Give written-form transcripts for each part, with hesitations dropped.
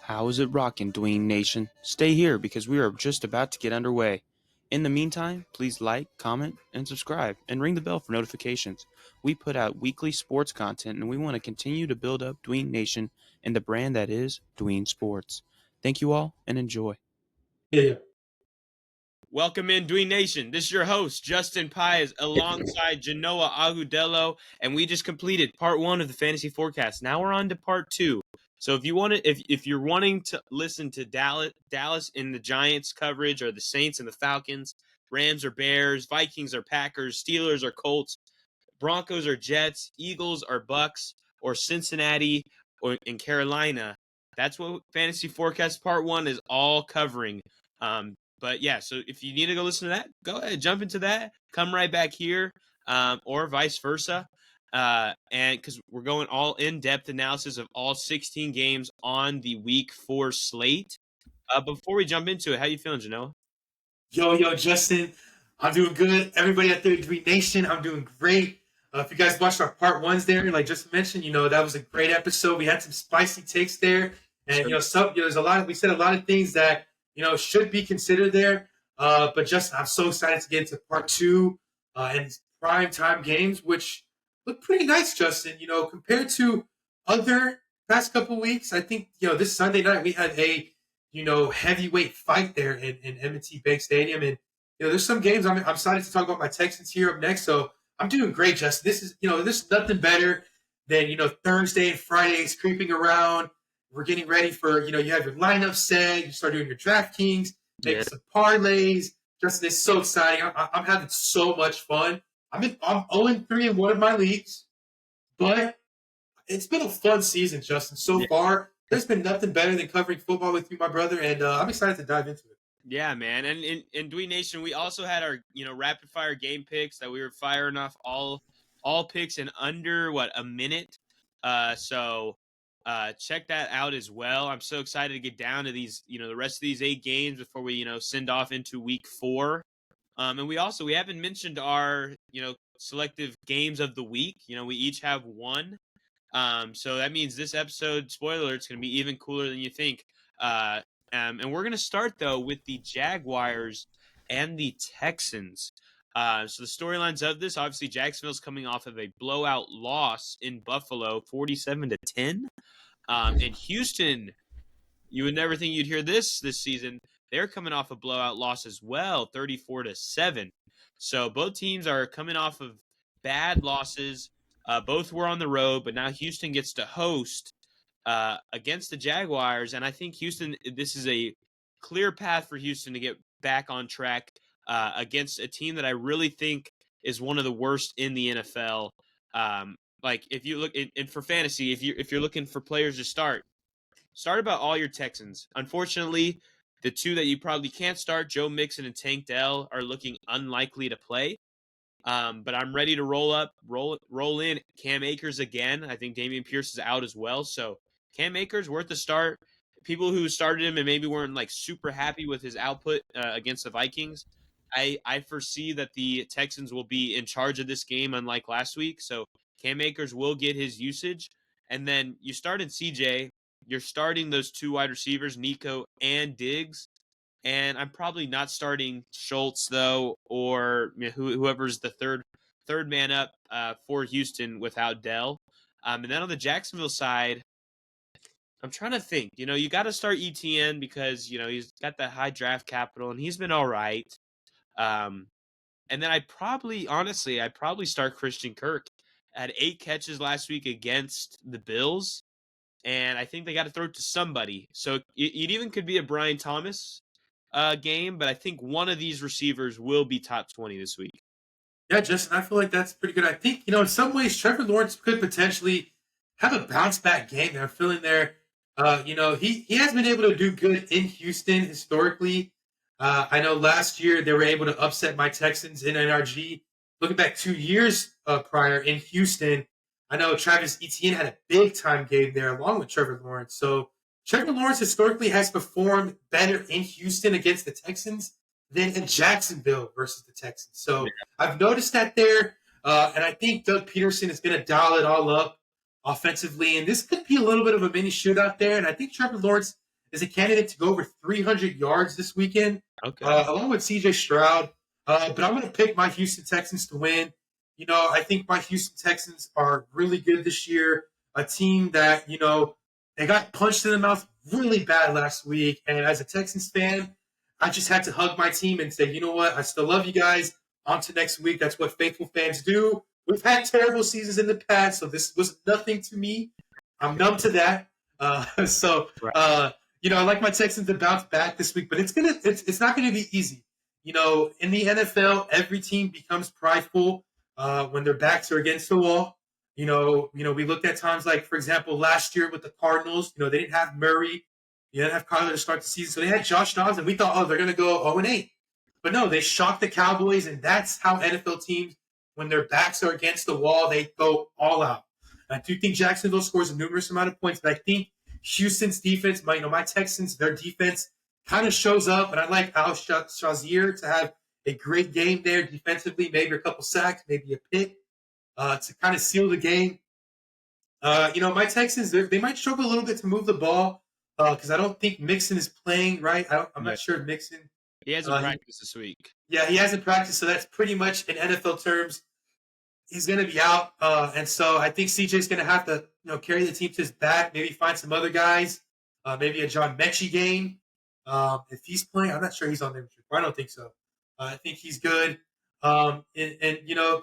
How is it rocking, Dween Nation? Stay here because we are just about to get underway. In the meantime, please like, comment, and subscribe, and ring the bell for notifications. We put out weekly sports content, and we want to continue to build up Dween Nation and the brand that is Dween Sports. Thank you all, and enjoy. Yeah. Welcome in, Dween Nation. This is your host, Justin Paez, alongside Genoa Agudelo, and we just completed part 1 of the fantasy forecast. Now we're on to part 2. So if you want to, if you're wanting to listen to Dallas in the Giants coverage, or the Saints and the Falcons, Rams or Bears, Vikings or Packers, Steelers or Colts, Broncos or Jets, Eagles or Bucks, or Cincinnati or in Carolina, that's what fantasy forecast part 1 is all covering. But yeah, so if you need to go listen to that, go ahead, jump into that, come right back here, or vice versa. And because we're going all in-depth analysis of all 16 games on the week 4 slate. Before we jump into it, how you feeling, Genoa? Yo, Justin. I'm doing good. Everybody out there in Dween Nation, I'm doing great. If you guys watched our part 1s there, like just mentioned, that was a great episode. We had some spicy takes there. And, there's a lot we said a lot of things that, should be considered there. But just, I'm so excited to get into part 2 and prime time games, which look pretty nice, Justin. Compared to other past couple weeks, I think, this Sunday night we had a heavyweight fight there in M&T Bank Stadium. And, there's some games I'm excited to talk about my Texans here up next. So I'm doing great, Justin. This is, there's nothing better than, Thursday and Fridays creeping around. We're getting ready for, you have your lineup set. You start doing your DraftKings, making some parlays. Justin, it's so exciting. I'm having so much fun. I'm 0-3 in one of my leagues, but it's been a fun season, Justin, so far. There's been nothing better than covering football with you, my brother, and I'm excited to dive into it. Yeah, man. And in Dween Nation, we also had our, rapid fire game picks that we were firing off all picks in under a minute. So check that out as well. I'm so excited to get down to these, the rest of these 8 games before we, send off into week 4. And we haven't mentioned our, selective games of the week. We each have one. So that means this episode, spoiler alert, it's going to be even cooler than you think. And we're going to start, though, with the Jaguars and the Texans. So the storylines of this, obviously, Jacksonville's coming off of a blowout loss in Buffalo, 47-10. And Houston, you would never think you'd hear this season. They're coming off a blowout loss as well, 34-7. So both teams are coming off of bad losses. Both were on the road, but now Houston gets to host against the Jaguars. And I think Houston, this is a clear path for Houston to get back on track against a team that I really think is one of the worst in the NFL. Like if you look and for fantasy, if you're looking for players to start about all your Texans. Unfortunately, the 2 that you probably can't start, Joe Mixon and Tank Dell, are looking unlikely to play. But I'm ready to roll in Cam Akers again. I think Dameon Pierce is out as well. So Cam Akers worth a start. People who started him and maybe weren't super happy with his output against the Vikings, I foresee that the Texans will be in charge of this game, unlike last week. So Cam Akers will get his usage. And then you start in CJ. You're starting those 2 wide receivers, Nico and Diggs. And I'm probably not starting Schultz, though, or whoever's the third man up for Houston without Dell. And then on the Jacksonville side, I'm trying to think. You got to start ETN because, he's got that high draft capital, and he's been all right. And then I'd probably start Christian Kirk. Had 8 catches last week against the Bills, and I think they got to throw it to somebody. So it even could be a Brian Thomas game, but I think one of these receivers will be top 20 this week. Yeah, Justin, I feel like that's pretty good. I think, in some ways, Trevor Lawrence could potentially have a bounce back game. They're feeling there. He has been able to do good in Houston historically. I know last year they were able to upset my Texans in NRG. Looking back 2 years prior in Houston, I know Travis Etienne had a big time game there along with Trevor Lawrence. So Trevor Lawrence historically has performed better in Houston against the Texans than in Jacksonville versus the Texans. So I've noticed that there, and I think Doug Peterson is going to dial it all up offensively, and this could be a little bit of a mini shootout there, and I think Trevor Lawrence is a candidate to go over 300 yards this weekend, Okay. along with CJ Stroud. But I'm going to pick my Houston Texans to win. I think my Houston Texans are really good this year. A team that, they got punched in the mouth really bad last week. And as a Texans fan, I just had to hug my team and say, you know what? I still love you guys. On to next week. That's what faithful fans do. We've had terrible seasons in the past, so this was nothing to me. I'm numb to that. So, Right. I like my Texans to bounce back this week, but it's not gonna be easy. In the NFL, every team becomes prideful when their backs are against the wall. We looked at times like, for example, last year with the Cardinals. They didn't have Murray, they didn't have Kyler to start the season, so they had Josh Dobbs, and we thought, oh, they're gonna go 0-8. But no, they shocked the Cowboys, and that's how NFL teams, when their backs are against the wall, they go all out. I do think Jacksonville scores a numerous amount of points, but I think Houston's defense, my Texans, their defense kind of shows up, and I like Al Shazier to have a great game there defensively, maybe a couple sacks, maybe a pick to kind of seal the game. My Texans, they might struggle a little bit to move the ball because I don't think Mixon is playing right. I'm not sure if Mixon. He hasn't practiced this week. Yeah, he hasn't practiced, so that's pretty much in NFL terms. He's going to be out, and so I think CJ's going to have to, carry the team to his back. Maybe find some other guys, maybe a John Mechie game. If he's playing, I'm not sure he's on the injury report. I don't think so. I think he's good. And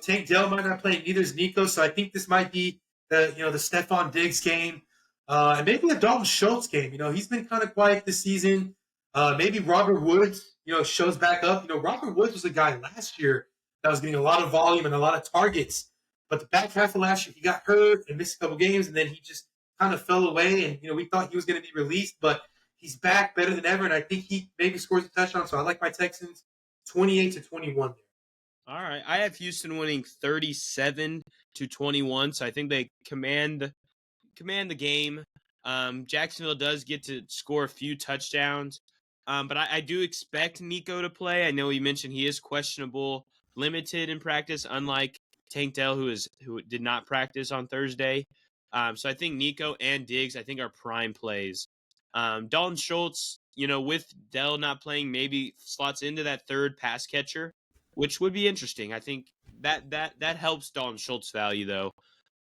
Tank Dell might not play. Neither is Nico, so I think this might be the Stephon Diggs game, and maybe the Dalton Schultz game. He's been kind of quiet this season. Maybe Robert Woods, shows back up. Robert Woods was a guy last year that was getting a lot of volume and a lot of targets. But the back half of last year, he got hurt and missed a couple games, and then he just kind of fell away. And, we thought he was going to be released, but he's back better than ever, and I think he maybe scores a touchdown. So I like my Texans 28-21 there. All right. I have Houston winning 37-21, so I think they command the game. Jacksonville does get to score a few touchdowns. But I do expect Nico to play. I know he mentioned he is questionable, limited in practice, unlike Tank Dell, who did not practice on Thursday. So I think Nico and Diggs, I think, are prime plays. Dalton Schultz, with Dell not playing, maybe slots into that third pass catcher, which would be interesting. I think that helps Dalton Schultz value, though.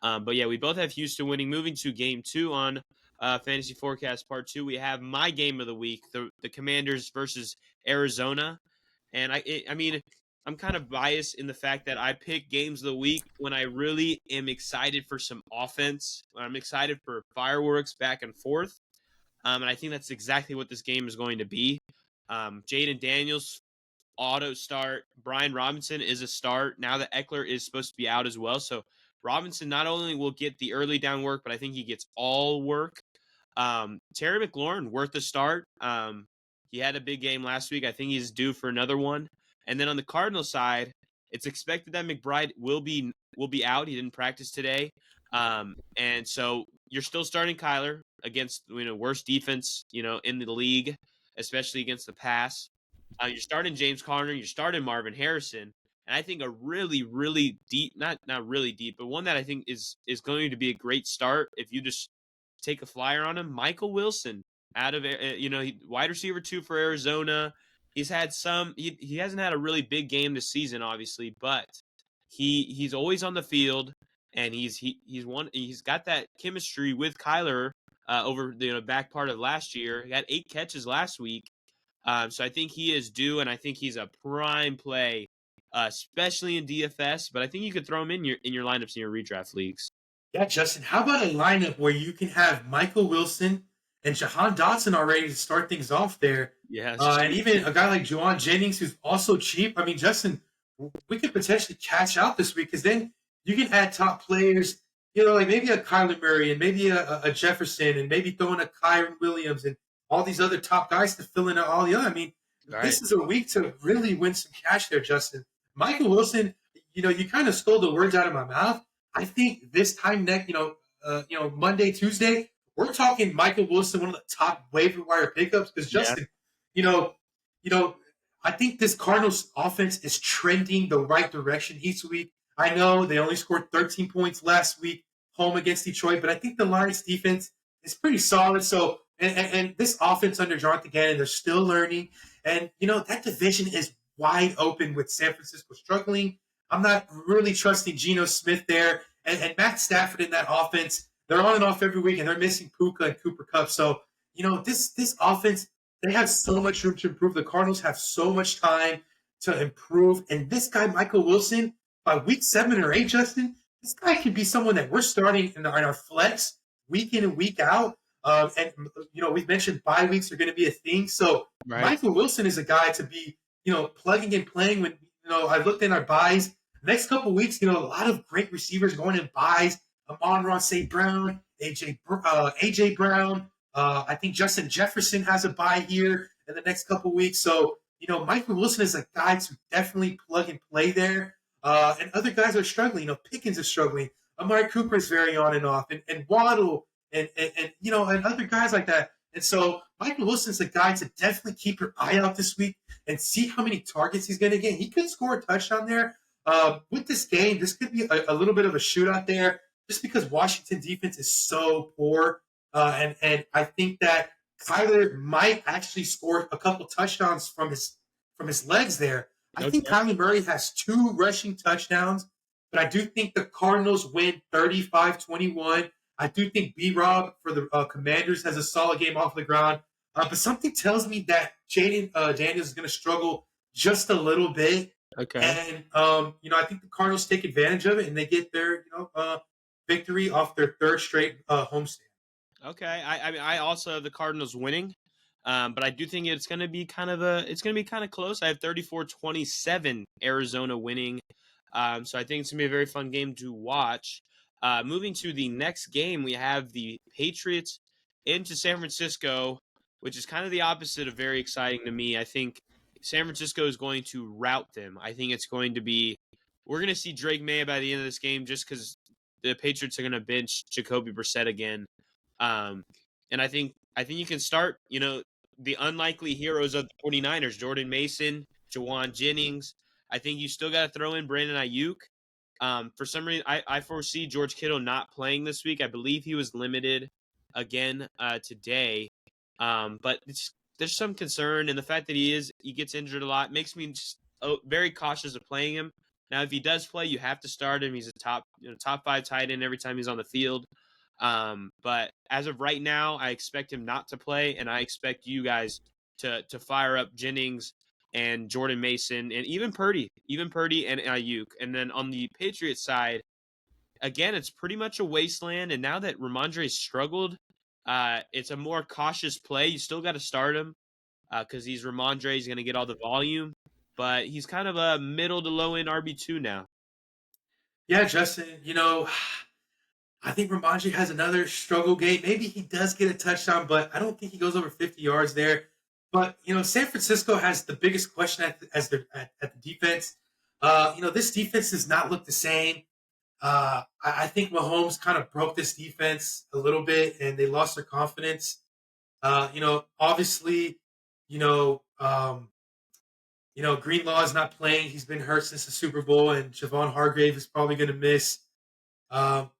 But yeah, we both have Houston winning. Moving to game 2 on Fantasy Forecast Part 2, we have my game of the week, the Commanders versus Arizona. And I mean, I'm kind of biased in the fact that I pick games of the week when I really am excited for some offense. I'm excited for fireworks back and forth. And I think that's exactly what this game is going to be. Jaden Daniels, auto start. Brian Robinson is a start. Now that Eckler is supposed to be out as well. So Robinson not only will get the early down work, but I think he gets all work. Terry McLaurin, worth a start. He had a big game last week. I think he's due for another one. And then on the Cardinal side, it's expected that McBride will be out. He didn't practice today. And so you're still starting Kyler against worst defense in the league, especially against the pass. You're starting James Conner. You're starting Marvin Harrison. And I think a really, really deep, not really deep, but one that I think is going to be a great start if you just take a flyer on him, Michael Wilson, out of wide receiver 2 for Arizona. He's had he hasn't had a really big game this season, obviously, but he's always on the field, and he's got that chemistry with Kyler over the back part of last year. He had 8 catches last week. So I think he is due, and I think he's a prime play, especially in DFS. But I think you could throw him in your lineups in your redraft leagues. Yeah, Justin, how about a lineup where you can have Michael Wilson and Jahan Dotson already to start things off there? Yeah, and even a guy like Juwan Jennings, who's also cheap. I mean, Justin, we could potentially cash out this week because then you can add top players, like maybe a Kyler Murray and maybe a Jefferson and maybe throwing a Kyron Williams and all these other top guys to fill in all the other. I mean, This is a week to really win some cash there, Justin. Michael Wilson, you kind of stole the words out of my mouth. I think this time next, Monday, Tuesday, we're talking Michael Wilson, one of the top waiver wire pickups. Because Justin, I think this Cardinals offense is trending the right direction each week. I know they only scored 13 points last week home against Detroit, but I think the Lions defense is pretty solid. So And this offense under Jonathan Gannon, they're still learning. And, that division is wide open with San Francisco struggling. I'm not really trusting Geno Smith there. And Matt Stafford in that offense, they're on and off every week, and they're missing Puka and Cooper Kupp. So, this offense, they have so much room to improve. The Cardinals have so much time to improve. And this guy, Michael Wilson, by week 7 or 8, Justin, this guy could be someone that we're starting in our flex week in and week out. And we've mentioned bye weeks are going to be a thing. So Right. Michael Wilson is a guy to be, plugging and playing when, I looked in our buys. Next couple of weeks, a lot of great receivers going in buys. Amon-Ra St. Brown, AJ Brown. I think Justin Jefferson has a bye here in the next couple of weeks. So, Michael Wilson is a guy to definitely plug and play there. And other guys are struggling. Pickens is struggling. Amari Cooper is very on and off. And Waddle and other guys like that. And so Michael Wilson's a guy to definitely keep your eye out this week and see how many targets he's going to get. He could score a touchdown there. With this game, this could be a little bit of a shootout there just because Washington defense is so poor. And I think that Kyler might actually score a couple touchdowns from his legs there. I think Kyler Murray has 2 rushing touchdowns, but I do think the Cardinals win 35-21. I do think B-Rob for the Commanders has a solid game off the ground. But something tells me that Jaden Daniels is going to struggle just a little bit. Okay. And, I think the Cardinals take advantage of it, and they get their victory off their 3rd straight homestand. Okay. I mean, I also have the Cardinals winning, but I do think it's going to be kind of close. I have 34-27 Arizona winning. So I think it's going to be a very fun game to watch. Moving to the next game, we have the Patriots into San Francisco, which is kind of the opposite of very exciting to me. I think San Francisco is going to rout them. I think it's going to be – we're going to see Drake May by the end of this game just because the Patriots are going to bench Jacoby Brissett again. And I think you can start, the unlikely heroes of the 49ers, Jordan Mason, Jawan Jennings. I think you still got to throw in Brandon Ayuk. For some reason, I foresee George Kittle not playing this week. I believe he was limited again today. But there's some concern, and the fact that he gets injured a lot makes me just very cautious of playing him. Now, if he does play, you have to start him. He's a top 5 tight end every time he's on the field. But as of right now, I expect him not to play, and I expect you guys to fire up Jennings and Jordan Mason and even Purdy and Ayuk. And then on the Patriots side, again, it's pretty much a wasteland. And now that Ramondre struggled, it's a more cautious play. You still got to start him because he's Ramondre. He's going to get all the volume, but he's kind of a middle to low end RB2 now. Yeah, Justin, I think Ramondre has another struggle game. Maybe he does get a touchdown, but I don't think he goes over 50 yards there. But, San Francisco has the biggest question at the defense. This defense does not look the same. I think Mahomes kind of broke this defense a little bit, and they lost their confidence. Obviously, Greenlaw is not playing. He's been hurt since the Super Bowl, and Javon Hargrave is probably going to miss. But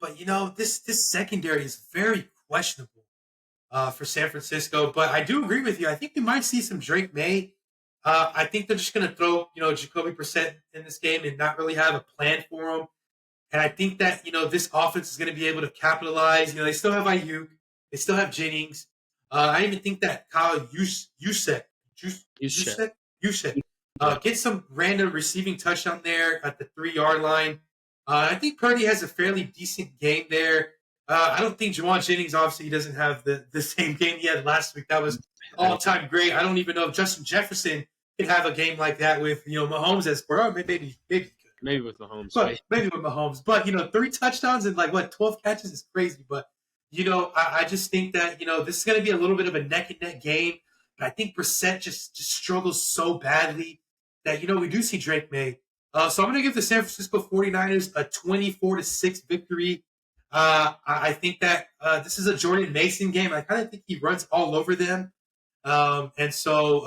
this secondary is very questionable for San Francisco. But I do agree with you. I think we might see some Drake May. I think they're just going to throw Jacoby Brissett in this game and not really have a plan for him. And I think that this offense is going to be able to capitalize. They still have Ayuk, they still have Jennings. I even think that Kyle Juszczyk get some random receiving touchdown there at the 3-yard line. I think Purdy has a fairly decent game there. I don't think Jawan Jennings, obviously, he doesn't have the same game he had last week. That was all-time great. I don't even know if Justin Jefferson could have a game like that with, Mahomes as for maybe with Mahomes. But maybe with Mahomes. But, 3 touchdowns and 12 catches is crazy. But, I just think that, this is going to be a little bit of a neck-and-neck game. But I think Brissett just struggles so badly that, we do see Drake May. So I'm going to give the San Francisco 49ers a 24-6 victory. I think that this is a Jordan Mason game. I kind of think he runs all over them. And so,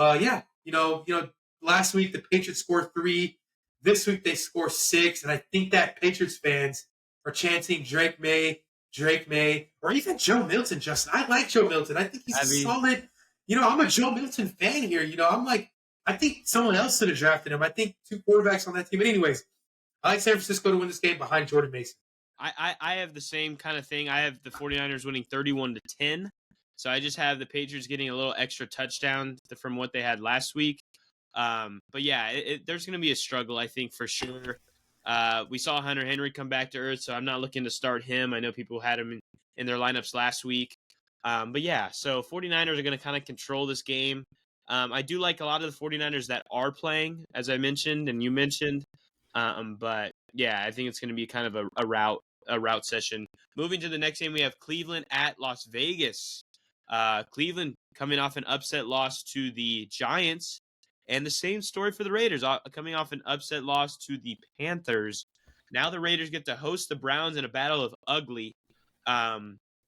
last week the Patriots scored 3. This week they score 6. And I think that Patriots fans are chanting Drake May, Drake May, or even Joe Milton, Justin. I like Joe Milton. I think he's a Heavy. solid, I'm a Joe Milton fan here. I think someone else should have drafted him. I think two quarterbacks on that team. But anyways, I like San Francisco to win this game behind Jordan Mason. I have the same kind of thing. I have the 49ers winning 31-10. So I just have the Patriots getting a little extra touchdown from what they had last week. But yeah, there's going to be a struggle, I think, for sure. We saw Hunter Henry come back to earth, so I'm not looking to start him. I know people had him in their lineups last week. But yeah, so 49ers are going to kind of control this game. I do like a lot of the 49ers that are playing, as I mentioned and you mentioned. But yeah, I think it's going to be kind of a route session. Moving to the next game, we have Cleveland at Las Vegas. Cleveland coming off an upset loss to the Giants, and the same story for the Raiders, coming off an upset loss to the Panthers. Now the Raiders get to host the Browns in a battle of ugly.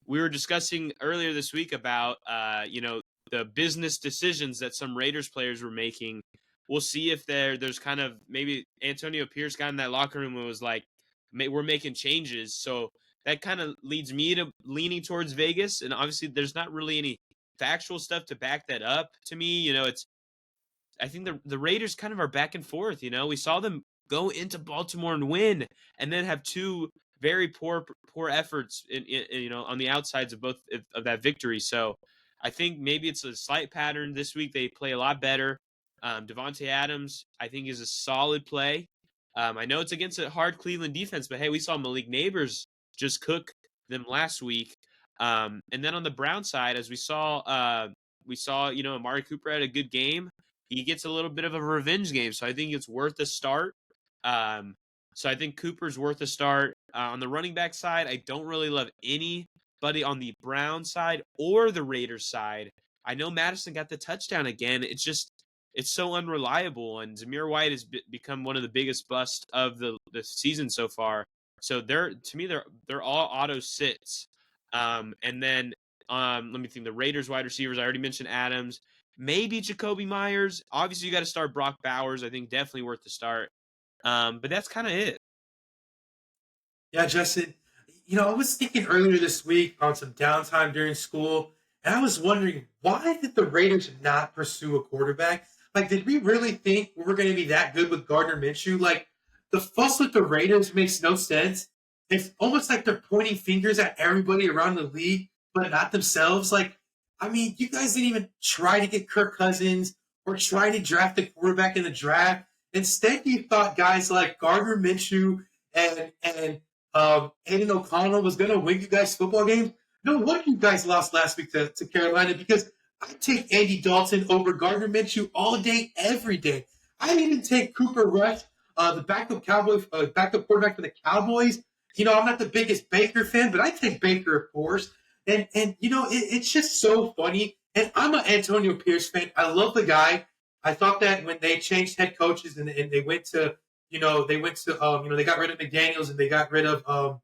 We were discussing earlier this week about the business decisions that some Raiders players were making. We'll see if there's kind of maybe Antonio Pierce got in that locker room and was like, we're making changes. So that kind of leads me to leaning towards Vegas. And obviously there's not really any factual stuff to back that up to me. I think the Raiders kind of are back and forth. We saw them go into Baltimore and win, and then have two very poor efforts on the outsides of both of that victory. So I think maybe it's a slight pattern this week. They play a lot better. Devontae Adams, I think, is a solid play. I know it's against a hard Cleveland defense, but hey, we saw Malik Neighbors just cook them last week. And then on the Brown side, as we saw, Amari Cooper had a good game. He gets a little bit of a revenge game, so I think it's worth a start. So I think Cooper's worth a start. On the running back side, I don't really love anybody on the Brown side or the Raiders side. I know Madison got the touchdown again. It's so unreliable, and Zamir White has become one of the biggest busts of the season so far. So they're all auto sits. And then let me think. The Raiders wide receivers, I already mentioned Adams. Maybe Jacoby Myers. Obviously, you got to start Brock Bowers. I think definitely worth the start. But that's kind of it. Yeah, Justin. I was thinking earlier this week on some downtime during school, and I was wondering, why did the Raiders not pursue a quarterback? Like, did we really think we were going to be that good with Gardner Minshew? Like, the fuss with the Raiders makes no sense. It's almost like they're pointing fingers at everybody around the league, but not themselves. Like, I mean, you guys didn't even try to get Kirk Cousins or try to draft a quarterback in the draft. Instead, you thought guys like Gardner Minshew and Aiden O'Connell was going to win you guys football games. No wonder you guys lost last week to Carolina, because I take Andy Dalton over Gardner Minshew all day, every day. I even take Cooper Rush, the backup quarterback for the Cowboys. I'm not the biggest Baker fan, but I take Baker, of course. And it's just so funny. And I'm an Antonio Pierce fan. I love the guy. I thought that when they changed head coaches and they went to, they got rid of McDaniels and they got rid of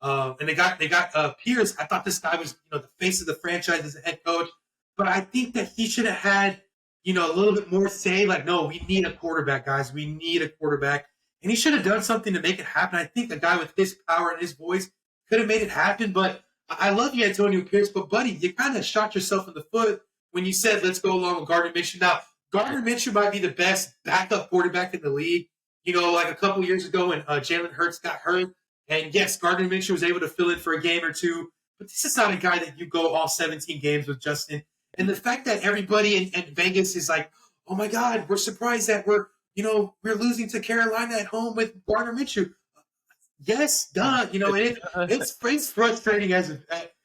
and they got Pierce. I thought this guy was, the face of the franchise as a head coach. But I think that he should have had, a little bit more say. Like, no, we need a quarterback, guys. We need a quarterback. And he should have done something to make it happen. I think a guy with his power and his voice could have made it happen. But I love you, Antonio Pierce. But, buddy, you kind of shot yourself in the foot when you said, let's go along with Gardner Minshew. Now, Gardner Minshew might be the best backup quarterback in the league. Like a couple years ago when Jalen Hurts got hurt. And, yes, Gardner Minshew was able to fill in for a game or two. But this is not a guy that you go all 17 games with, Justin. And the fact that everybody in Vegas is like, oh, my God, we're surprised that we're losing to Carolina at home with Gardner Minshew. Yes, duh. It's frustrating as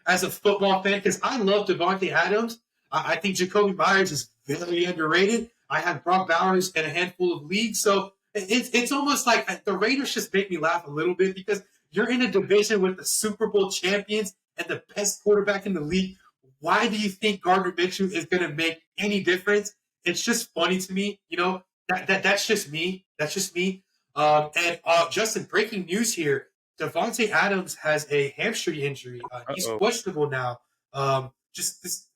a football fan, because I love Devontae Adams. I think Jacoby Myers is very underrated. I have Brock Bowers in a handful of leagues. So it's almost like the Raiders just make me laugh a little bit, because you're in a division with the Super Bowl champions and the best quarterback in the league. Why do you think Gardner Minshew is going to make any difference? It's just funny to me. That's just me. That's just me. And Justin, breaking news here. Devontae Adams has a hamstring injury. He's questionable now. I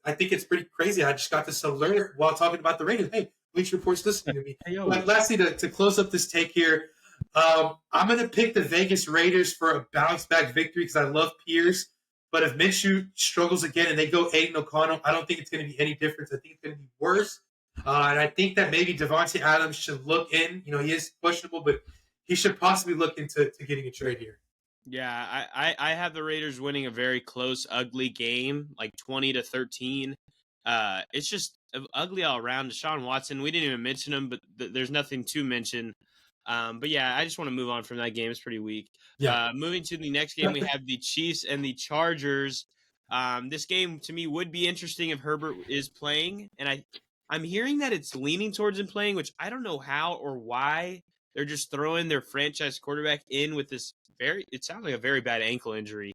think it's pretty crazy. I just got this alert while talking about the Raiders. Hey, Bleach Report's listening to me. But lastly, to close up this take here, I'm going to pick the Vegas Raiders for a bounce-back victory because I love Pierce. But if Minshew struggles again and they go Aiden O'Connell, I don't think it's going to be any difference. I think it's going to be worse. And I think that maybe Devontae Adams should look in. He is questionable, but he should possibly look into getting a trade here. Yeah, I have the Raiders winning a very close, ugly game, like 20-13. It's just ugly all around. Deshaun Watson, we didn't even mention him, but there's nothing to mention. But yeah, I just want to move on from that game. It's pretty weak. Yeah. Moving to the next game, we have the Chiefs and the Chargers. This game to me would be interesting if Herbert is playing, and I'm hearing that it's leaning towards him playing, which I don't know how or why they're just throwing their franchise quarterback in with this it sounds like a very bad ankle injury.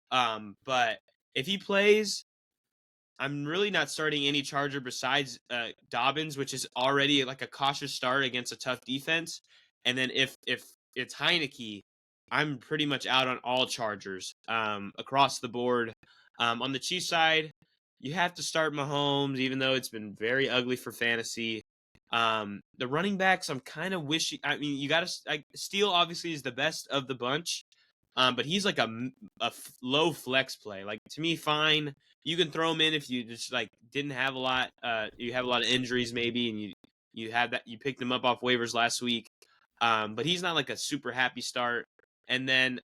But if he plays, I'm really not starting any Charger besides Dobbins, which is already like a cautious start against a tough defense. And then if it's Heineke, I'm pretty much out on all Chargers across the board. On the Chiefs side, you have to start Mahomes, even though it's been very ugly for fantasy. The running backs, I'm kind of wishing. I mean, you got to Steele obviously is the best of the bunch, but he's like a low flex play. Like to me, fine. You can throw him in if you just like didn't have a lot. You have a lot of injuries maybe, and you have that you picked him up off waivers last week. But he's not like a super happy start. And then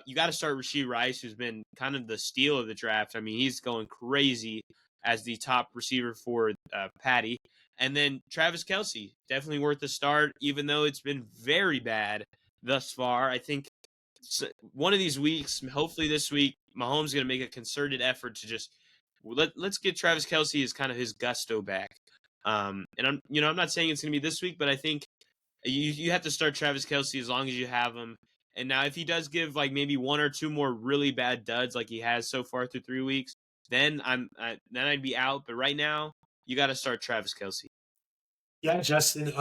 you got to start Rashee Rice, who's been kind of the steal of the draft. I mean, he's going crazy as the top receiver for Patty. And then Travis Kelce, definitely worth a start, even though it's been very bad thus far. I think one of these weeks, hopefully this week, Mahomes is going to make a concerted effort to just let's get Travis Kelce as kind of his gusto back. And I'm not saying it's going to be this week, but I think you have to start Travis Kelce as long as you have him. And now if he does give like maybe one or two more really bad duds like he has so far through 3 weeks, then I'd be out. But right now, you got to start Travis Kelce. Yeah, Justin.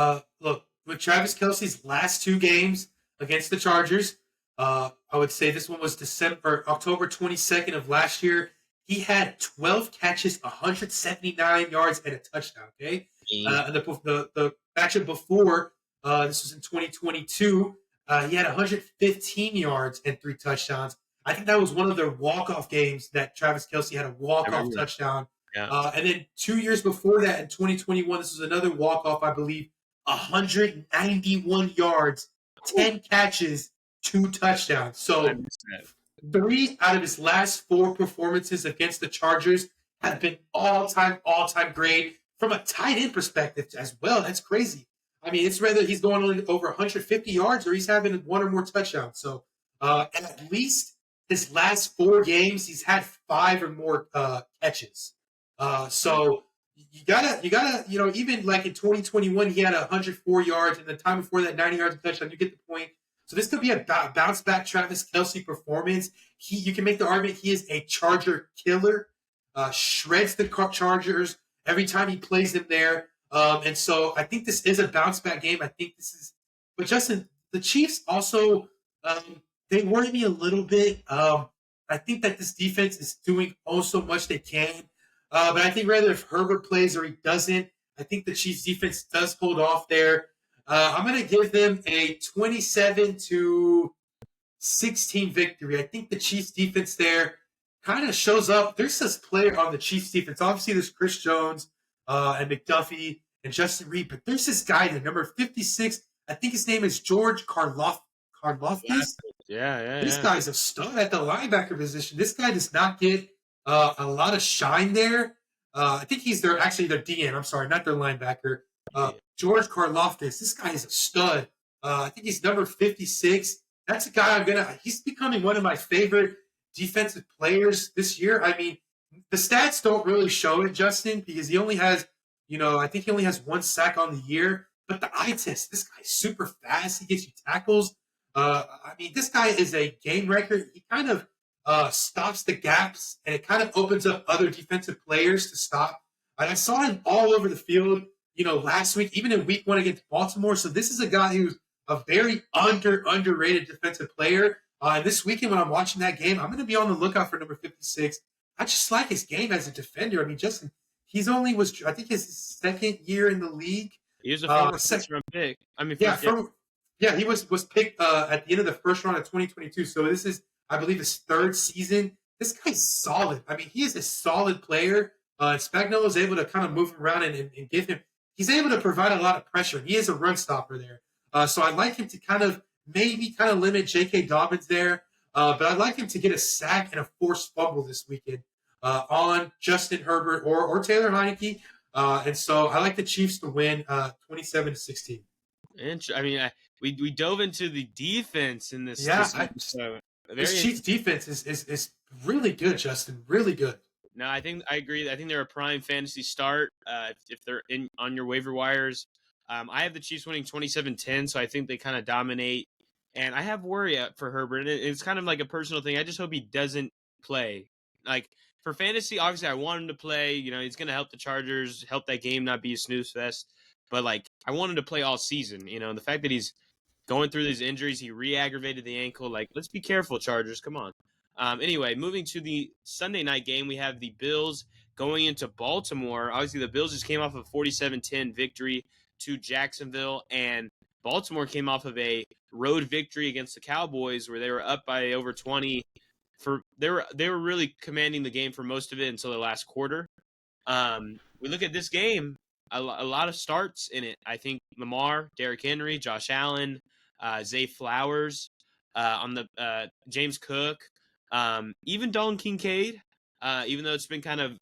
Look, with Travis Kelce's last 2 games against the Chargers, I would say this one was October 22nd of last year. He had 12 catches, 179 yards, and a touchdown. Okay, and the matchup before this was in 2022. He had 115 yards and 3 touchdowns. I think that was one of their walk-off games that Travis Kelce had a walk-off touchdown. Yeah. And then 2 years before that, in 2021, this was another walk-off, I believe, 191 yards, 10 catches, 2 touchdowns. So 3 out of his last 4 performances against the Chargers have been all-time great from a tight end perspective as well. That's crazy. I mean, it's whether he's going over 150 yards or he's having 1 or more touchdowns. So at least his last 4 games, he's had 5 or more catches. So you gotta, even like in 2021, he had 104 yards, and the time before that, 90 yards and touchdown. You get the point. So this could be a bounce back Travis Kelce performance. You can make the argument he is a Charger killer, shreds the Chargers every time he plays them there. And so I think this is a bounce back game. I think this is, but Justin, the Chiefs also, they worry me a little bit. I think that this defense is doing oh so much they can. But I think rather if Herbert plays or he doesn't, I think the Chiefs defense does hold off there. I'm going to give them a 27-16 victory. I think the Chiefs defense there kind of shows up. There's this player on the Chiefs defense. Obviously, there's Chris Jones and McDuffie and Justin Reed, but there's this guy there, number 56. I think his name is George Karlaftis. Yeah. This guy's a stud at the linebacker position. This guy does not get a lot of shine there. I think he's their DN. I'm sorry, not their linebacker. George Karlaftis. This guy is a stud. I think he's number 56. That's a guy he's becoming one of my favorite defensive players this year. I mean, the stats don't really show it, Justin, because he only has, I think he only has 1 sack on the year. But the eye test, this guy's super fast. He gets you tackles. I mean, this guy is a game record. He kind of stops the gaps, and it kind of opens up other defensive players to stop. And I saw him all over the field, last week, even in week 1 against Baltimore. So this is a guy who's a very underrated defensive player. And this weekend when I'm watching that game, I'm going to be on the lookout for number 56. I just like his game as a defender. I mean, Justin, I think his 2nd year in the league. He was a former first-round pick. I mean, he was picked at the end of the first round of 2022. So this is, I believe, his 3rd season this guy's solid. I mean, he is a solid player. Spagnuolo is able to kind of move him around and give him. He's able to provide a lot of pressure. He is a run stopper there. So I'd like him to kind of maybe kind of limit J.K. Dobbins there. But I'd like him to get a sack and a forced fumble this weekend on Justin Herbert or Taylor Heineke. And so I like the Chiefs to win 27-16. I mean, we dove into the defense in this. Yeah, So this Chiefs defense is really good, Justin. Really good. No, I agree. I think they're a prime fantasy start if they're in on your waiver wires. I have the Chiefs winning 27-10, so I think they kind of dominate. And I have worry for Herbert. And it's kind of like a personal thing. I just hope he doesn't play. Like for fantasy, obviously I want him to play. You know, he's going to help the Chargers, help that game not be a snooze fest. But like I want him to play all season. You know, and the fact that he's going through these injuries, he re-aggravated the ankle. Like, let's be careful, Chargers. Come on. Anyway, moving to the Sunday night game, we have the Bills going into Baltimore. Obviously, the Bills just came off a 47-10 victory to Jacksonville, and Baltimore came off of a road victory against the Cowboys where they were up by over 20. They were really commanding the game for most of it until the last quarter. We look at this game, a lot of starts in it. I think Lamar, Derrick Henry, Josh Allen, Zay Flowers, on the James Cook, even Dalton Kincaid, even though it's been kind of,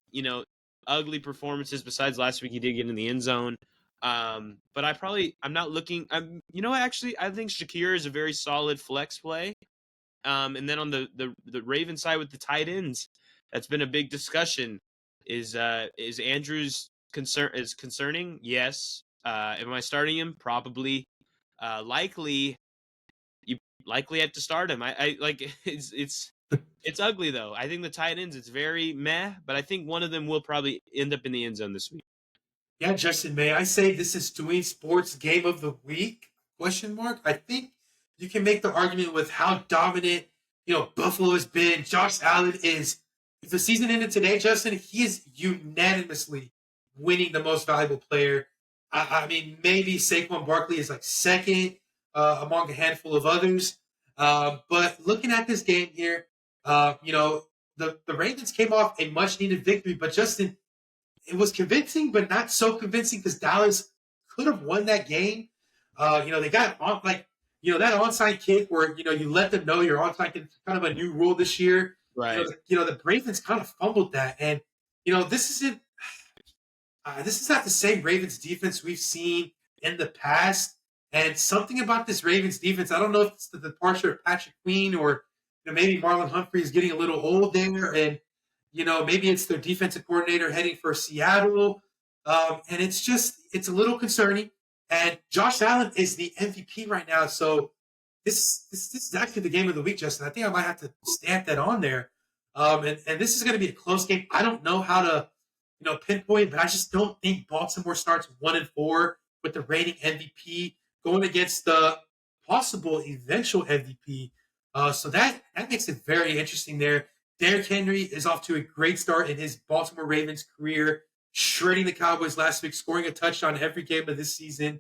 ugly performances besides last week, he did get in the end zone. But I'm not looking, actually, I think Shakir is a very solid flex play. And then on the Ravens side with the tight ends, that's been a big discussion. Is Andrews concerning? Yes. Am I starting him? Probably. Likely. You likely have to start him. I like it's ugly though. I think the tight ends, it's very meh, but I think one of them will probably end up in the end zone this week. Yeah, Justin, may I say this is Dween Sports Game of the Week? Question mark. I think you can make the argument with how dominant, Buffalo has been. Josh Allen is, if the season ended today, Justin, he is unanimously winning the most valuable player. I mean, maybe Saquon Barkley is like second among a handful of others. But looking at this game here, the Ravens came off a much needed victory, but Justin, it was convincing, but not so convincing because Dallas could have won that game. They got on that onside kick where you let them know you're onside kick. It's kind of a new rule this year. Right. The Ravens kind of fumbled that, and this isn't. This is not the same Ravens defense we've seen in the past. And something about this Ravens defense, I don't know if it's the departure of Patrick Queen or maybe Marlon Humphrey is getting a little old there, and maybe it's their defensive coordinator heading for Seattle. And it's a little concerning. And Josh Allen is the MVP right now. So this is actually the game of the week, Justin. I think I might have to stamp that on there. And this is going to be a close game. I don't know how to, pinpoint, but I just don't think Baltimore starts 1-4 with the reigning MVP going against the possible eventual MVP. So that makes it very interesting there. Derrick Henry is off to a great start in his Baltimore Ravens career, shredding the Cowboys last week, scoring a touchdown every game of this season.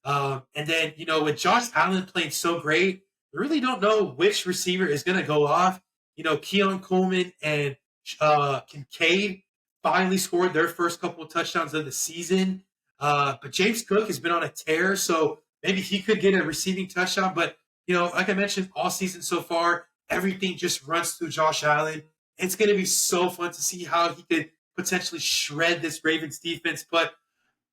And then, with Josh Allen playing so great, we really don't know which receiver is going to go off. Keon Coleman and Kincaid finally scored their first couple of touchdowns of the season. But James Cook has been on a tear, so maybe he could get a receiving touchdown. But, like I mentioned, all season so far, everything just runs through Josh Allen. It's going to be so fun to see how he could potentially shred this Ravens defense. But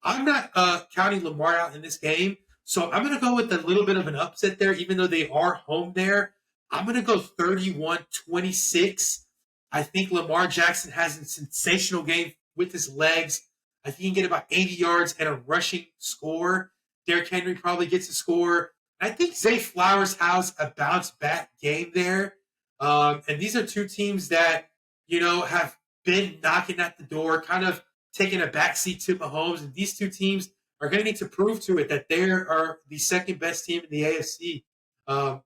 I'm not counting Lamar out in this game. So I'm going to go with a little bit of an upset there, even though they are home there. I'm going to go 31-26. I think Lamar Jackson has a sensational game with his legs. I think he can get about 80 yards and a rushing score. Derrick Henry probably gets a score. I think Zay Flowers has a bounce back game there. And these are two teams that, have been knocking at the door, kind of taking a backseat to Mahomes. And these two teams are going to need to prove to it that they are the second best team in the AFC.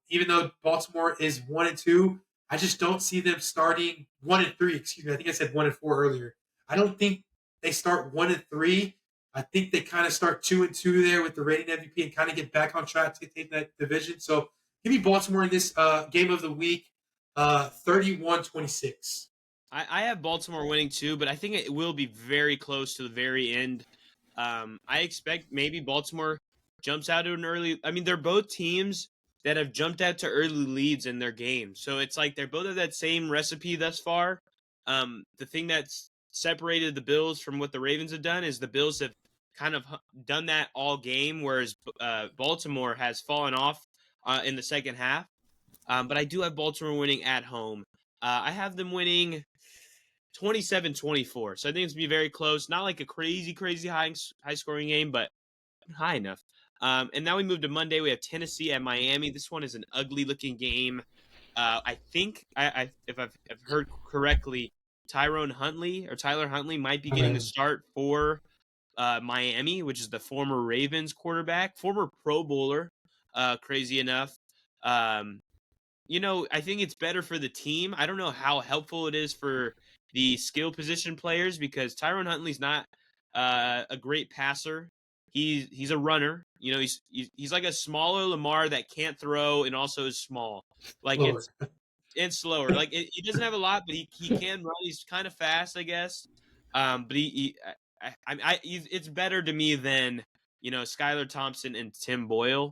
Even though Baltimore is 1-2, I just don't see them starting 1-3. Excuse me. I think I said 1-4 earlier. I don't think they start 1-3. I think they kind of start 2-2 there with the reigning MVP and kind of get back on track to take that division. So give me Baltimore in this game of the week. 31-26. I have Baltimore winning too, but I think it will be very close to the very end. I expect maybe Baltimore jumps out to an early. I mean, they're both teams that have jumped out to early leads in their game, so it's like they're both of that same recipe thus far. The thing that's separated the Bills from what the Ravens have done is the Bills have kind of done that all game, whereas Baltimore has fallen off in the second half. But I do have Baltimore winning at home. I have them winning 27-24. So I think it's going to be very close. Not like a crazy high scoring game, but high enough. And now we move to Monday. We have Tennessee at Miami. This one is an ugly looking game. I think, if I've heard correctly, Tyler Huntley might be getting the start for Miami, which is the former Ravens quarterback, former Pro Bowler, crazy enough. I think it's better for the team. I don't know how helpful it is for the skill position players because Tyron Huntley's not a great passer. He's a runner. He's like a smaller Lamar that can't throw and also is small. Like Lower. it's slower. Like he doesn't have a lot, but he can run. He's kind of fast, I guess. But it's better to me than Skylar Thompson and Tim Boyle.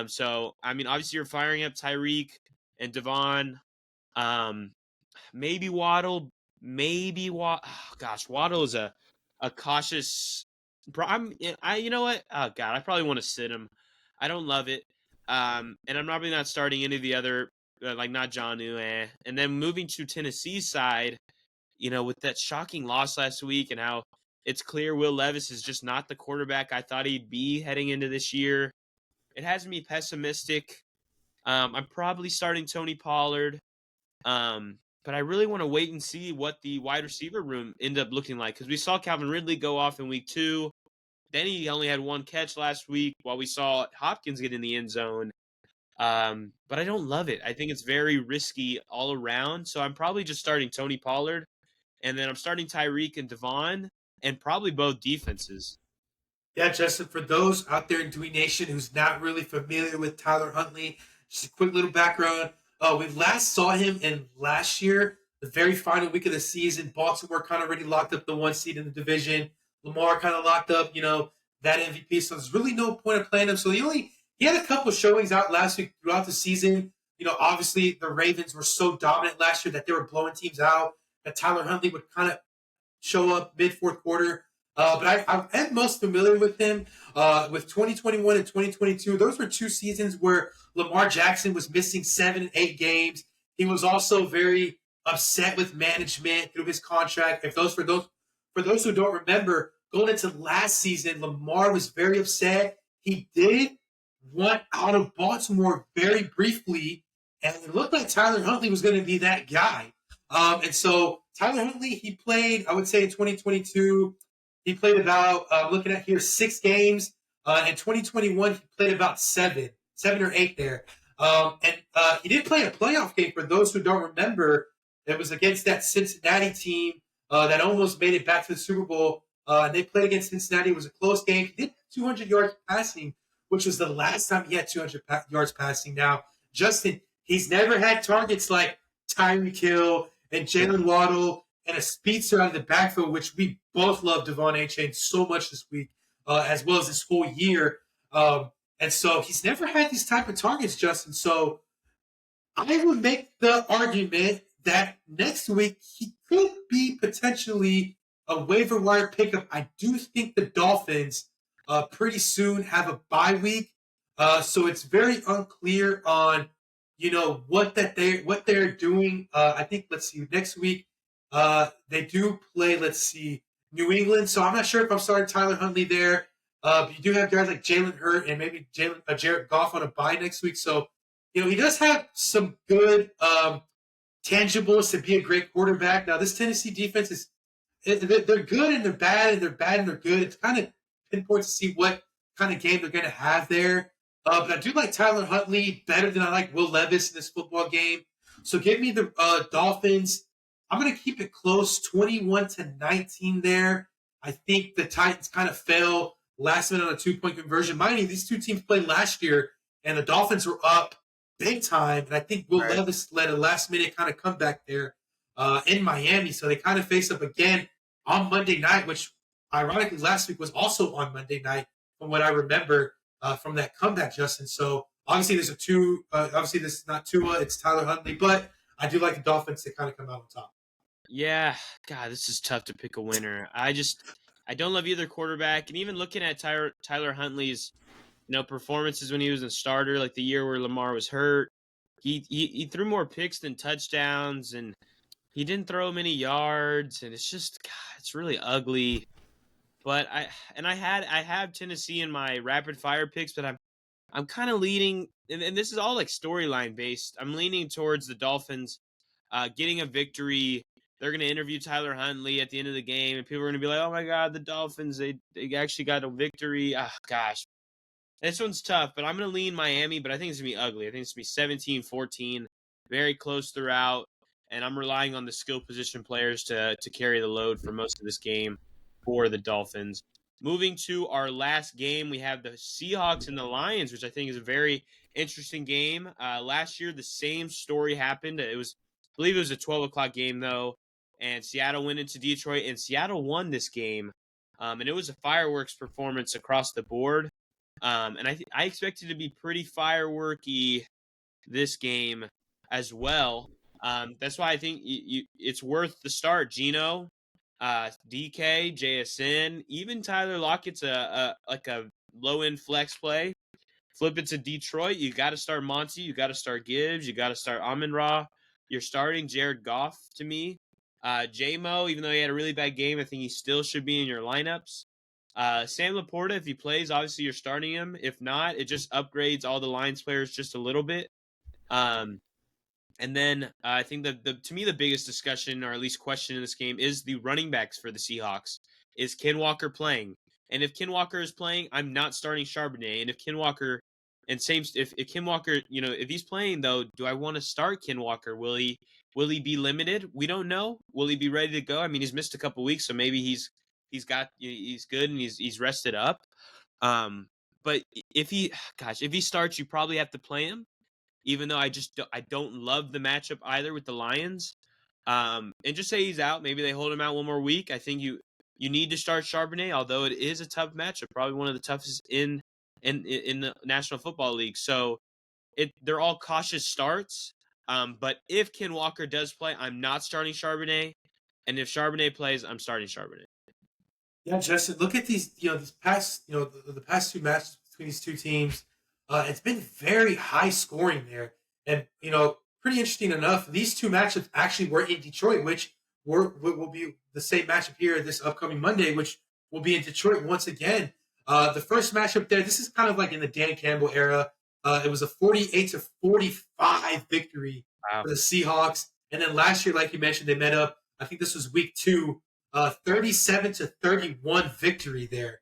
So I mean, obviously you're firing up Tyreek and Devon, maybe Waddle, Waddle is a cautious. You know what? Oh God, I probably want to sit him. I don't love it. And I'm probably not starting any of the other, like not Jonnu. And then moving to Tennessee's side, with that shocking loss last week and how it's clear Will Levis is just not the quarterback I thought he'd be heading into this year. It has me pessimistic. I'm probably starting Tony Pollard, but I really want to wait and see what the wide receiver room ended up looking like because we saw Calvin Ridley go off in week 2. Then he only had one catch last week while we saw Hopkins get in the end zone. But I don't love it. I think it's very risky all around. So I'm probably just starting Tony Pollard, and then I'm starting Tyreek and Devon, and probably both defenses. Yeah, Justin, for those out there in Dween Nation who's not really familiar with Tyler Huntley, just a quick little background. We last saw him in last year, the very final week of the season. Baltimore kind of already locked up the 1 seed in the division. Lamar kind of locked up, that MVP. So there's really no point of playing him. So he had a couple of showings out last week throughout the season. Obviously the Ravens were so dominant last year that they were blowing teams out. That Tyler Huntley would kind of show up mid fourth quarter. But I am most familiar with him with 2021 and 2022. Those were 2 seasons where Lamar Jackson was missing 7 and 8 games. He was also very upset with management through his contract. For those who don't remember, going into last season, Lamar was very upset. He did want out of Baltimore very briefly, and it looked like Tyler Huntley was going to be that guy. And so Tyler Huntley, he played, I would say in 2022, he played about, looking at here, 6 games. In 2021, he played about 7 or 8 there. And he did play a playoff game for those who don't remember. It was against that Cincinnati team that almost made it back to the Super Bowl. And they played against Cincinnati. It was a close game. He did 200 yards passing, which was the last time he had 200 yards passing. Now, Justin, he's never had targets like Tyreek Hill and Jalen Waddle and a speedster out of the backfield, which we both love Devon A-Chain so much this week, as well as this whole year. And so he's never had these type of targets, Justin. So I would make the argument that next week he could be potentially a waiver wire pickup. I do think the Dolphins pretty soon have a bye week. So it's very unclear on, what they're doing. I think, let's see, next week they do play, let's see, New England. So I'm not sure if I'm starting Tyler Huntley there. But you do have guys like Jalen Hurt and maybe Jared Goff on a bye next week. So, he does have some good tangibles to be a great quarterback. Now, this Tennessee defense they're good and they're bad and they're bad and they're good. It's kind of pinpoint to see what kind of game they're going to have there. But I do like Tyler Huntley better than I like Will Levis in this football game. So give me the Dolphins. I'm going to keep it close, 21-19 there. I think the Titans kind of fell last minute on a 2-point conversion. Mind you, these two teams played last year, and the Dolphins were up big time. And I think Will Right. Levis led a last minute kind of comeback there in Miami. So they kind of face up again on Monday night, which ironically last week was also on Monday night, from what I remember from that comeback, Justin. So obviously there's a two. Obviously this is not Tua, it's Tyler Huntley, but I do like the Dolphins to kind of come out on top. Yeah, God, this is tough to pick a winner. I don't love either quarterback, and even looking at Tyler Huntley's performances when he was a starter, like the year where Lamar was hurt, he threw more picks than touchdowns, and he didn't throw many yards, and it's just God, it's really ugly. But I have Tennessee in my rapid fire picks, but I'm kind of leaning, and this is all like storyline based. I'm leaning towards the Dolphins getting a victory. They're going to interview Tyler Huntley at the end of the game, and people are going to be like, "Oh my God, the Dolphins! They actually got a victory." Ah, gosh, this one's tough, but I'm going to lean Miami, but I think it's going to be ugly. I think it's going to be 17-14, very close throughout, and I'm relying on the skill position players to carry the load for most of this game for the Dolphins. Moving to our last game, we have the Seahawks and the Lions, which I think is a very interesting game. Last year, the same story happened. I believe it was a 12 o'clock game, though, and Seattle went into Detroit, and Seattle won this game. And it was a fireworks performance across the board. And I expect it to be pretty fireworky this game as well. That's why I think it's worth the start. Gino, DK, JSN, even Tyler Lockett's a low end flex play. Flip it to Detroit. You got to start Monty. You got to start Gibbs. You got to start Amon Ra. You're starting Jared Goff to me. J-Mo, even though he had a really bad game, I think he still should be in your lineups. Sam Laporta, if he plays, obviously you're starting him. If not, it just upgrades all the Lions players just a little bit. Um, and then I think to me the biggest discussion, or at least question in this game, is the running backs for the Seahawks. Is Ken Walker playing? And if Ken Walker is playing, I'm not starting Charbonnet. And if Ken Walker if Ken Walker, if he's playing though, do I want to start Ken Walker? Will he be limited? We don't know. Will he be ready to go? I mean, he's missed a couple weeks, so maybe he's good and he's rested up. But if he starts, you probably have to play him, even though I don't love the matchup either with the Lions. And just say he's out. Maybe they hold him out one more week. I think you need to start Charbonnet, although it is a tough matchup, probably one of the toughest in the National Football League. So they're all cautious starts. But if Ken Walker does play, I'm not starting Charbonnet. And if Charbonnet plays, I'm starting Charbonnet. Yeah, Justin, look at these past, the past two matches between these two teams. It's been very high scoring there. And, pretty interesting enough, these two matchups actually were in Detroit, which will be the same matchup here this upcoming Monday, which will be in Detroit once again. The first matchup there, this is kind of like in the Dan Campbell era. It was a 48-45 victory Wow. for the Seahawks. And then last year, like you mentioned, they met up. I think this was week 2. 37-31 victory there.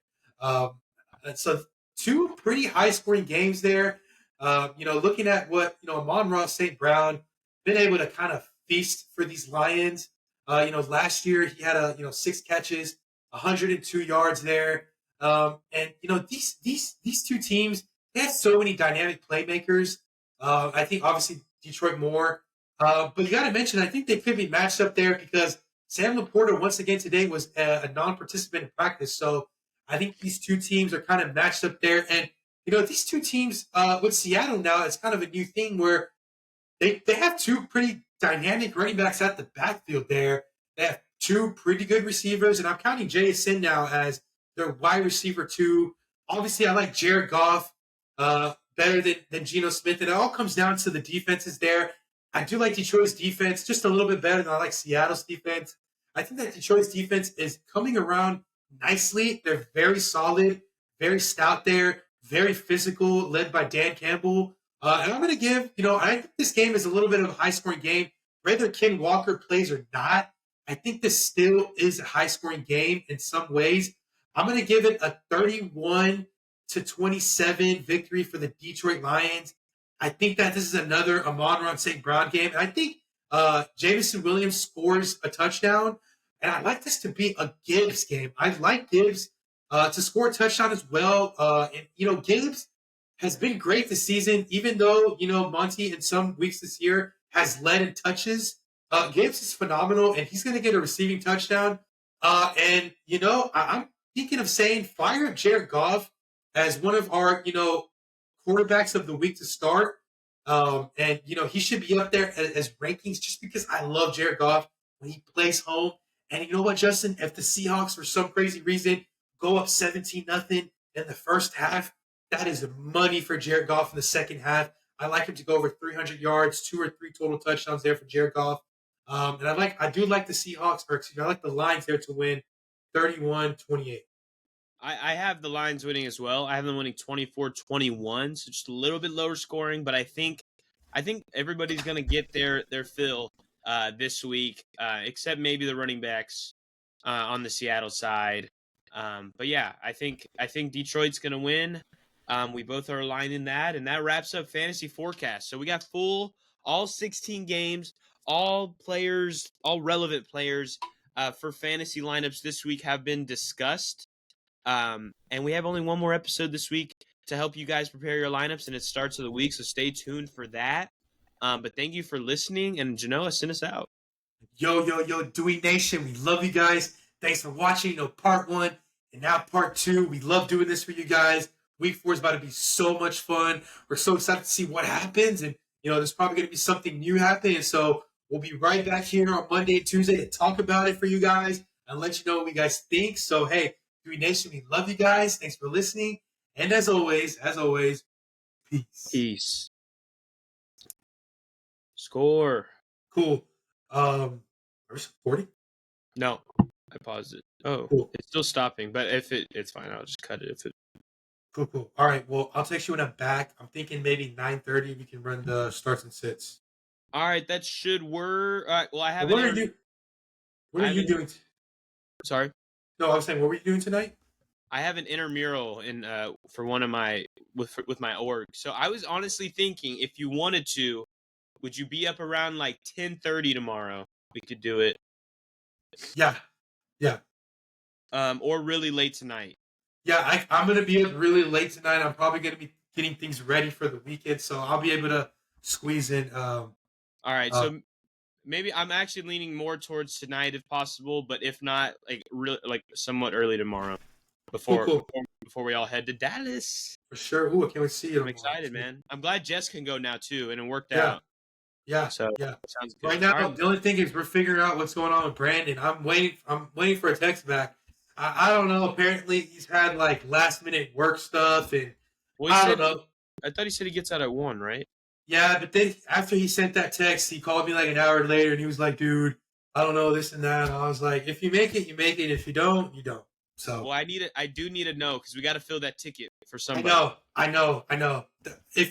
So two pretty high scoring games there. Looking at what Amon-Ra St. Brown been able to kind of feast for these Lions. Last year he had 6 catches, 102 yards there. And these two teams, they have so many dynamic playmakers. I think obviously Detroit more, but you got to mention I think they could be matched up there because Sam Laporta, once again today, was a non-participant in practice. So I think these two teams are kind of matched up there. And, these two teams with Seattle now, it's kind of a new thing where they have two pretty dynamic running backs at the backfield there. They have two pretty good receivers, and I'm counting JSN now as their wide receiver too. Obviously, I like Jared Goff better than Geno Smith. And it all comes down to the defenses there. I do like Detroit's defense just a little bit better than I like Seattle's defense. I think that Detroit's defense is coming around nicely. They're very solid, very stout there, very physical, led by Dan Campbell. And I'm going to give, I think this game is a little bit of a high-scoring game. Whether Ken Walker plays or not, I think this still is a high-scoring game in some ways. I'm going to give it a 31-27 victory for the Detroit Lions. I think that this is another Amon-Ra St. Brown game. And I think Jameson Williams scores a touchdown. And I'd like this to be a Gibbs game. I'd like Gibbs to score a touchdown as well. And Gibbs, has been great this season, even though, Monty in some weeks this year has led in touches. Gibbs is phenomenal, and he's going to get a receiving touchdown. And, I'm thinking of saying fire up Jared Goff as one of our, quarterbacks of the week to start. And, he should be up there as rankings just because I love Jared Goff when he plays home. And you know what, Justin? If the Seahawks, for some crazy reason, go up 17-0 in the first half, that is money for Jared Goff in the second half. I like him to go over 300 yards, 2 or 3 total touchdowns there for Jared Goff. And I do like the Seahawks, or excuse me, I like the Lions there to win 31-28. I have the Lions winning as well. I have them winning 24-21, so just a little bit lower scoring, but I think everybody's going to get their fill this week, except maybe the running backs on the Seattle side. But yeah, I think Detroit's going to win. We both are aligned in that, and that wraps up fantasy forecast. So we got all 16 games, all players, all relevant players for fantasy lineups this week have been discussed. And we have only one more episode this week to help you guys prepare your lineups, and it starts of the week, so stay tuned for that. But thank you for listening, and Genoa, send us out. Yo, Dween Nation, we love you guys. Thanks for watching, part 1 and now part 2. We love doing this for you guys. Week 4 is about to be so much fun. We're so excited to see what happens, and there's probably going to be something new happening. So we'll be right back here on Monday and Tuesday to talk about it for you guys and let you know what you guys think. So hey, Dween Nation, we love you guys. Thanks for listening, and as always, peace. Peace. Score. Cool. Are we recording? No, I paused it. Oh, cool. It's still stopping, but if it's fine, I'll just cut it. If it. Cool. All right. Well, I'll text you when I'm back. I'm thinking maybe 9:30. We can run the starts and sits. All right, that should work. All right. Well, I have. What are you doing? Sorry. No, I was saying, what were you doing tonight? I have an intramural in for one of my with my org. So I was honestly thinking, if you wanted to, would you be up around like 10:30 tomorrow? We could do it. Yeah. Or really late tonight. Yeah, I'm gonna be up really late tonight. I'm probably gonna be getting things ready for the weekend, so I'll be able to squeeze in. All right, so maybe I'm actually leaning more towards tonight if possible, but if not, like somewhat early tomorrow, before we all head to Dallas. For sure. Ooh, I can't wait to see you. I'm excited, man. I'm glad Jess can go now too, and it worked out. Yeah. So sounds good. Right now, the only thing is we're figuring out what's going on with Brandon. I'm waiting for a text back. I don't know. Apparently, he's had like last minute work stuff, and I don't know. I thought he said he gets out at 1, right? Yeah, but then after he sent that text, he called me like an hour later, and he was like, "Dude, I don't know this and that." And I was like, "If you make it, you make it. If you don't, you don't." So well, I do need to know because we got to fill that ticket for somebody. I know. If